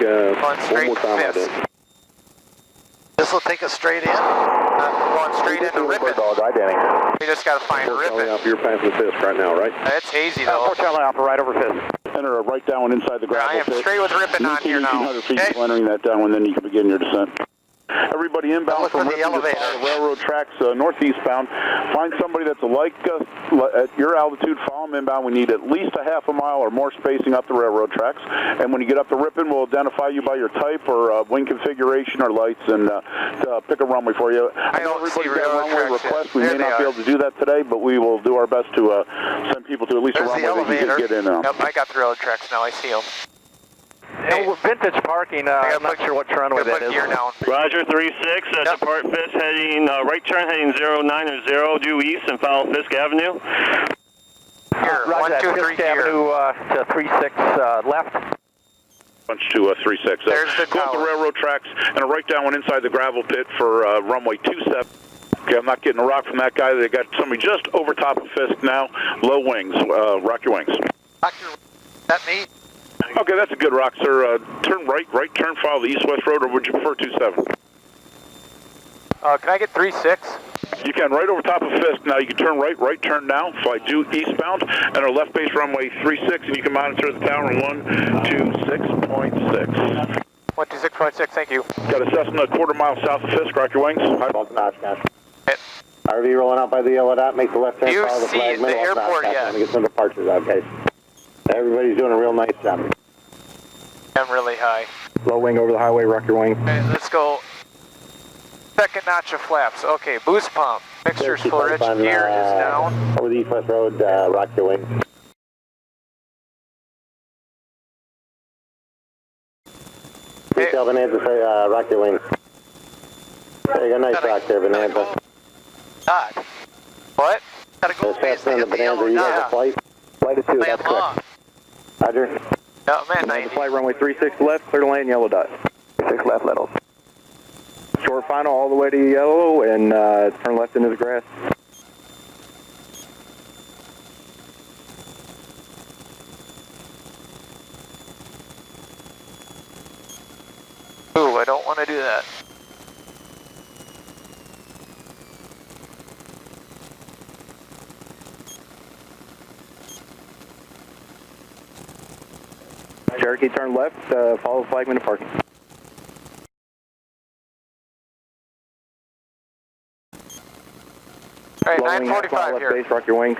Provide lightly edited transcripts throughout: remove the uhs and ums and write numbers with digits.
Okay, Going straight one more time Fisk. I did. This will take us straight in. Going straight into Ripon. Dog, identity. We just gotta find Ripon. You're passing Fisk right now, right? It's hazy though. 4 Charlie Alpha, right over Fisk. Enter right down inside the gravel I am pit. straight with Ripon on here now. 1,800 feet, Okay. entering that down, and then you can begin your descent. Everybody inbound Look from for the Ripon, just elevator. follow the railroad tracks northeastbound. Find somebody that's like at your altitude, follow them inbound. We need at least a half a mile or more spacing up the railroad tracks. And when you get up to Ripon, we'll identify you by your type or wing configuration or lights and pick a runway for you. I know don't see everybody's got a railroad runway tracks request. yet. We may There not they be are. able to do that today, but we will do our best to send people to at least There's a the runway that you elevator. can get in on. Yep, I got the railroad tracks now. I see them. Hey, No, vintage parking, I'm not sure what runway that is. Gear down. Roger, 36, depart Fisk, heading right turn, heading 09 or 0, due east and follow Fisk Avenue. Here, Roger 1, that, 2, 3 Fisk here. Avenue to 36 left. Bunch to 36. There's the go up the tower. railroad tracks and right down one inside the gravel pit for runway 27. Okay, I'm not getting a rock from that guy. They got somebody just over top of Fisk now. Low wings. Rock your wings. That me? Okay, that's a good rock, sir. Turn right turn, follow the east-west road, or would you prefer 27? Can I get 3-6? You can, right over top of Fisk. Now you can turn right turn now, fly due eastbound, and our left base runway 36, and you can monitor the tower in 126.6. 126.6, thank you. Got a Cessna a quarter mile south of Fisk, rock your wings. Hit. RV rolling out by the yellow dot, make the left turn, Do you follow the see flag, the middle of airport Oshkosh. yet? Let me get some departures out, guys. Everybody's doing a real nice job. I'm really high. Low wing over the highway, rock your wing. Okay, let's go. Second notch of flaps. Okay, boost pump. Mixture's full rich. Gear is down. Over the east-west road, rock your wing. Hey. Detail Bonanza, rock your wing. There you go, nice rock there, Bonanza. Dot. What? Gotta go There's past Cessna and the the yellow Bonanza, you guys dot. have flight? Flight of 2, Play that's them off. correct. Roger. No, man, 90. Flight runway 36 left, clear to land, yellow dot. 36 left, let off. Short final all the way to yellow and turn left into the grass. Ooh, I don't want to do that. Cherokee turn left, follow flagman to parking. Alright, Low wing, half mile 945 left here. base, rock your wings.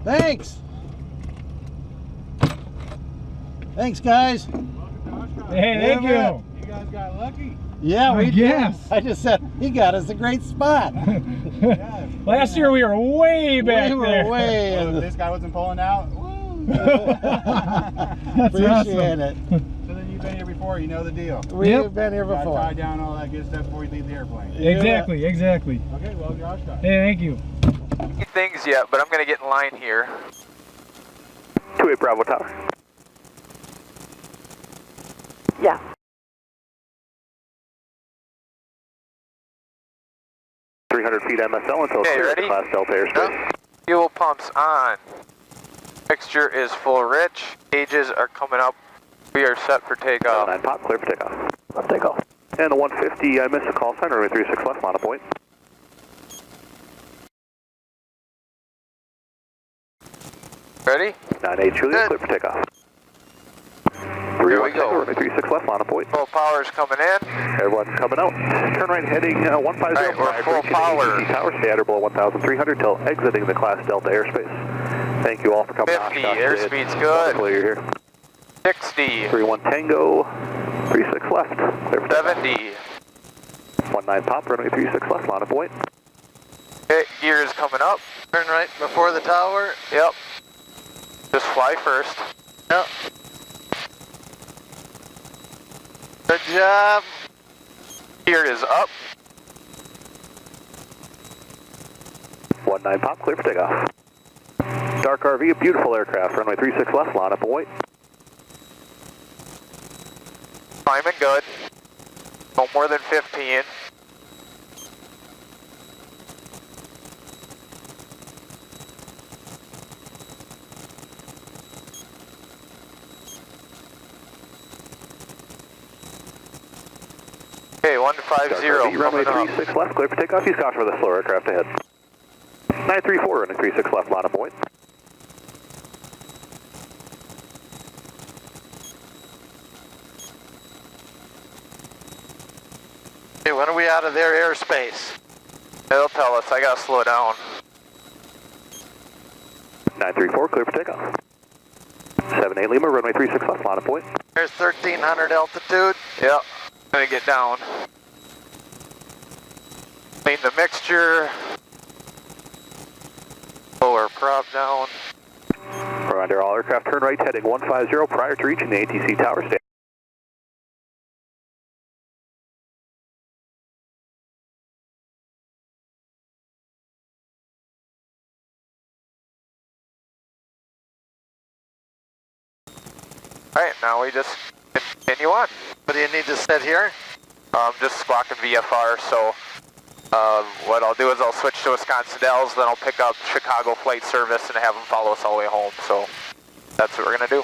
Thanks. Thanks, guys. Hey, thank you. man. You guys got lucky. Yeah, we I did. guess. I just said he got us a great spot. Last year we were way back we were there. way in Well, the, if this guy wasn't pulling out, woo. That's appreciate awesome. it. So then you've been here before, you know the deal. We've Yep. been here You gotta before. tie down all that good stuff before you leave the airplane. Exactly, exactly. Okay, well, Josh got it. Hey, thank you. Things yet, but I'm going to get in line here. 2-8 Bravo Tower. Yeah. Feet MSL until Okay, clear ready? to Class Delta airspace. Fuel pumps on. Mixture is full rich. Gauges are coming up. We are set for takeoff. 9 pop, clear for takeoff. Let's take off. And the 150, I missed the call sign, runway 36 left, line of point. Ready? 98 Juliet, clear for takeoff. Here we go. Runway 36 left, line of point. Full power's coming in. Everyone's coming out. Turn right heading 150. All right, we're full power. Tower, stay at or below 1,300 till exiting the Class Delta airspace. Thank you all for coming 50, out. airspeed's good. You're here. 60. 31 Tango, 36 left, clear for takeoff. 70. 19 pop, runway 36 left, line of point. Okay, gear is coming up. Turn right before the tower. Yep. Just fly first. Yep. Good job. Gear is up. 19 pop, clear for takeoff. Dark RV, a beautiful aircraft, runway 36 left, line up and wait. Climbing good. No more than 15. Okay, 150. Runway 36 left, clear for takeoff. Use caution with a slow aircraft ahead. 934, runway 36 left, line up and wait. Hey, when are we out of their airspace? They'll tell us. I gotta slow down. 934, clear for takeoff. 78 Lima, runway 36 left, line up and wait. There's 1300 altitude. Yep. Gonna get down. Clean the mixture. Lower prop down. Reminder, all aircraft turn right heading 150 prior to reaching the ATC tower station. Alright, now we just continue on. What do you need to set here? Just squawking VFR, so what I'll do is I'll switch to Wisconsin Dells, then I'll pick up Chicago flight service and have them follow us all the way home, so that's what we're gonna do.